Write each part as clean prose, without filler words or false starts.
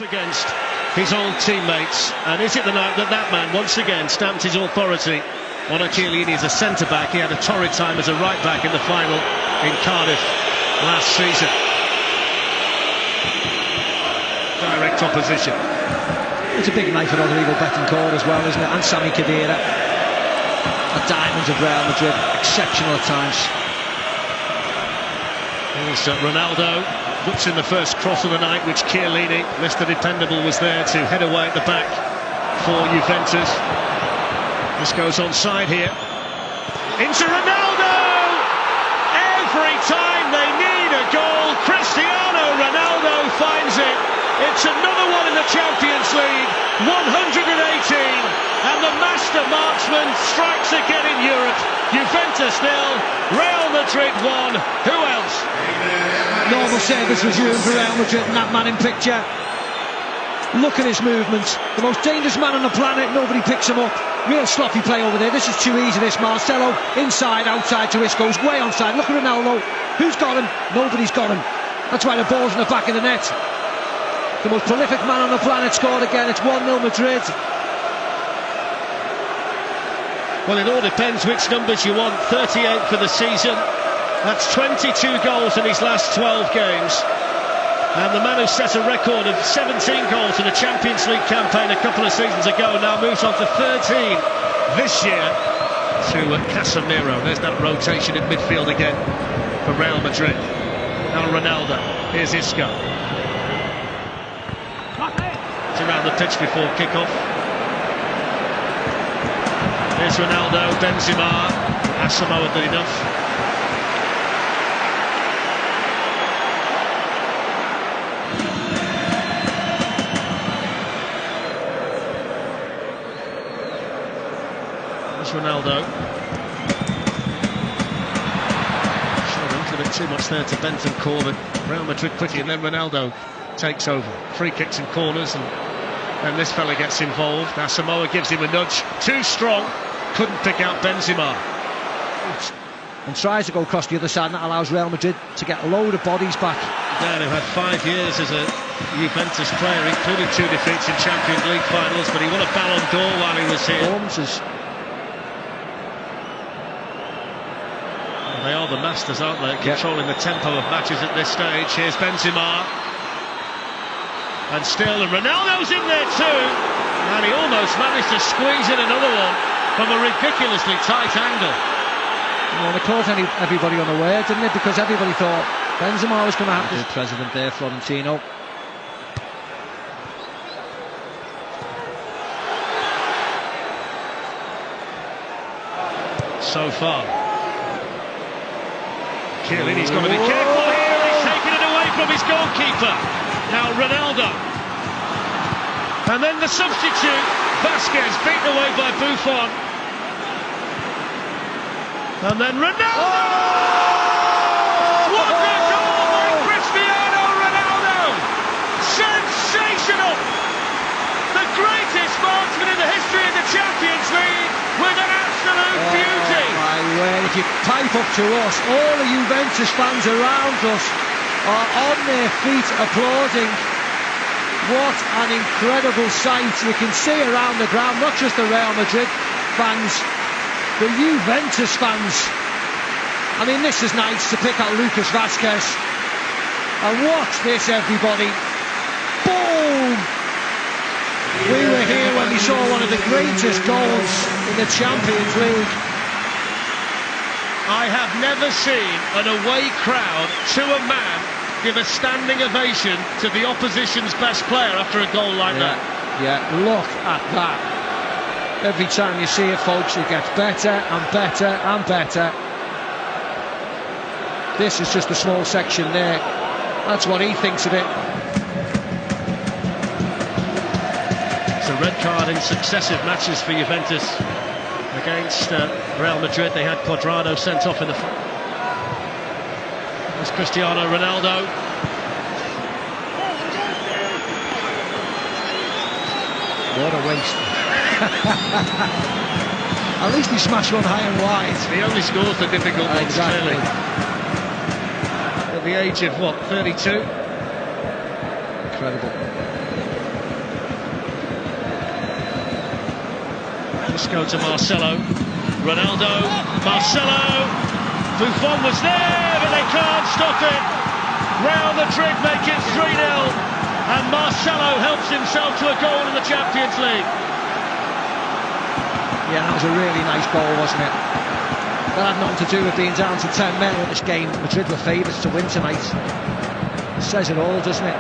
Against his old teammates, and is it the night that that man once again stamped his authority on Chiellini as a centre-back? He had a torrid time as a right-back in the final in Cardiff last season. Direct opposition. It's a big night for Rodrigo Betancourt as well, isn't it? And Sami Khedira. The diamonds of Real Madrid, exceptional at times. Here's Ronaldo. Looks in the first cross of the night, which Chiellini, Mr. Dependable, was there to head away at the back for Juventus. This goes onside here. Into Ronaldo! Every time they need a goal, Cristiano Ronaldo finds it. It's another one in the Champions League, 118, and the master marksman strikes again in Europe. Juventus 0, Real Madrid 1. Who else? Normal service resumed for Real Madrid, and that man in picture. Look at his movements. The most dangerous man on the planet, nobody picks him up. Real sloppy play over there. This is too easy, this. Marcelo, inside, outside to Isco's, way onside. Look at Ronaldo. Who's got him? Nobody's got him. That's why the ball's in the back of the net. The most prolific man on the planet scored again. It's 1-0 Madrid. Well, it all depends which numbers you want. 38 for the season. That's 22 goals in his last 12 games. And the man who set a record of 17 goals in a Champions League campaign a couple of seasons ago now moves on to 13 this year to Casemiro. There's that rotation in midfield again for Real Madrid. Now Ronaldo. Here's Isco. It's around the pitch before kick-off. Here's Ronaldo, Benzema. Asamoah did enough. Ronaldo. Showed a little bit too much there to Betancourt, but Real Madrid quickly, and then Ronaldo takes over. Free kicks and corners, and then this fella gets involved. Now Samoa gives him a nudge. Too strong, couldn't pick out Benzema. And tries to go across the other side, and that allows Real Madrid to get a load of bodies back. Dan, who had 5 years as a Juventus player, including 2 defeats in Champions League finals, but he won a Ballon d'Or while he was here. They are the masters, aren't they? Controlling the tempo of matches at this stage. Here's Benzema. And still, and Ronaldo's in there too. And he almost managed to squeeze in another one from a ridiculously tight angle. Well, they caught everybody unaware, didn't it? Because everybody thought Benzema was going to have the president there, Florentino. So far. Chiellini's got to be careful here, he's taken it away from his goalkeeper. Now Ronaldo. And then the substitute, Vasquez, beaten away by Buffon. And then Ronaldo! Oh! What a goal by Cristiano Ronaldo! Sensational! The greatest marksman in the history of the Champions League with an absolute beauty! My word, if you pipe up to us, all the Juventus fans around us are on their feet applauding. What an incredible sight. You can see around the ground, not just the Real Madrid fans, the Juventus fans. I mean, this is nice to pick out Lucas Vasquez. And watch this, everybody. Boom! We were here when we saw one of the greatest goals in the Champions League. I have never seen an away crowd to a man give a standing ovation to the opposition's best player after a goal like that. Yeah, look at that. Every time you see it, folks, it gets better and better and better. This is just a small section there. That's what he thinks of it. It's a red card in successive matches for Juventus. Against Real Madrid, they had Cuadrado sent off in the... There's Cristiano Ronaldo. What a waste. At least he smashed one high and wide. He only scores the difficult ones, exactly. Clearly. At the age of, what, 32? Incredible. Let's go to Marcelo. Ronaldo, Marcelo. Buffon was there, but they can't stop it. Real Madrid make it 3-0, and Marcelo helps himself to a goal in the Champions League. Yeah, that was a really nice goal, wasn't it? That had nothing to do with being down to 10 men in this game. Madrid were favourites to win tonight. It says it all, doesn't it?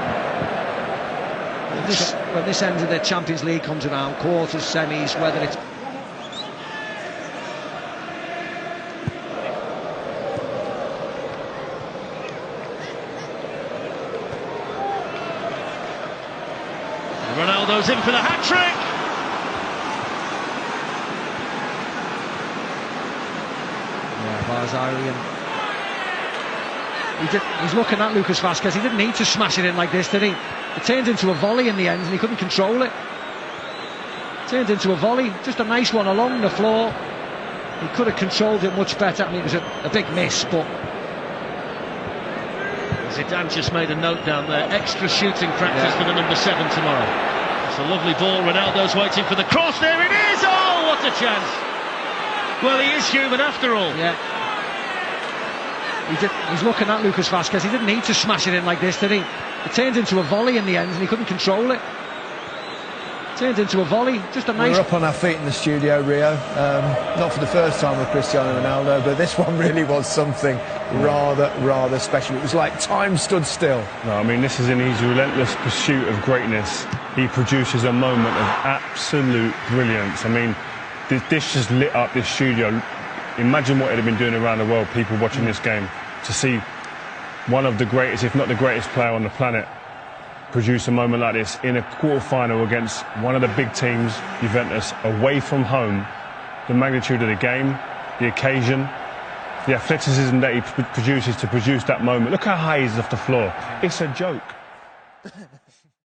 When this end of the Champions League comes around, quarters, semis, whether it's... Ronaldo's in for the hat-trick. He's looking at Lucas Vázquez. He didn't need to smash it in like this, did he? It turned into a volley in the end, and he couldn't control it. Turned into a volley, just a nice one along the floor. He could have controlled it much better. I mean, it was a big miss, but... Zidane just made a note down there. Extra shooting practice for the number 7 tomorrow. It's a lovely ball. Ronaldo's waiting for the cross. There it is! Oh, what a chance! Well, he is human after all. Yeah. He's looking at Lucas Vázquez. He didn't need to smash it in like this, did he? It turned into a volley in the end, and he couldn't control it. Turned into a volley, just a nice... We're up on our feet in the studio, Rio. Not for the first time with Cristiano Ronaldo, but this one really was something rather special. It was like time stood still. No, I mean, this is in his relentless pursuit of greatness. He produces a moment of absolute brilliance. I mean, this just lit up this studio. Imagine what it'd have been doing around the world, people watching this game, to see one of the greatest, if not the greatest player on the planet, produce a moment like this in a quarter-final against one of the big teams, Juventus, away from home. The magnitude of the game, the occasion, the athleticism that he produces to produce that moment. Look how high he's off the floor. It's a joke.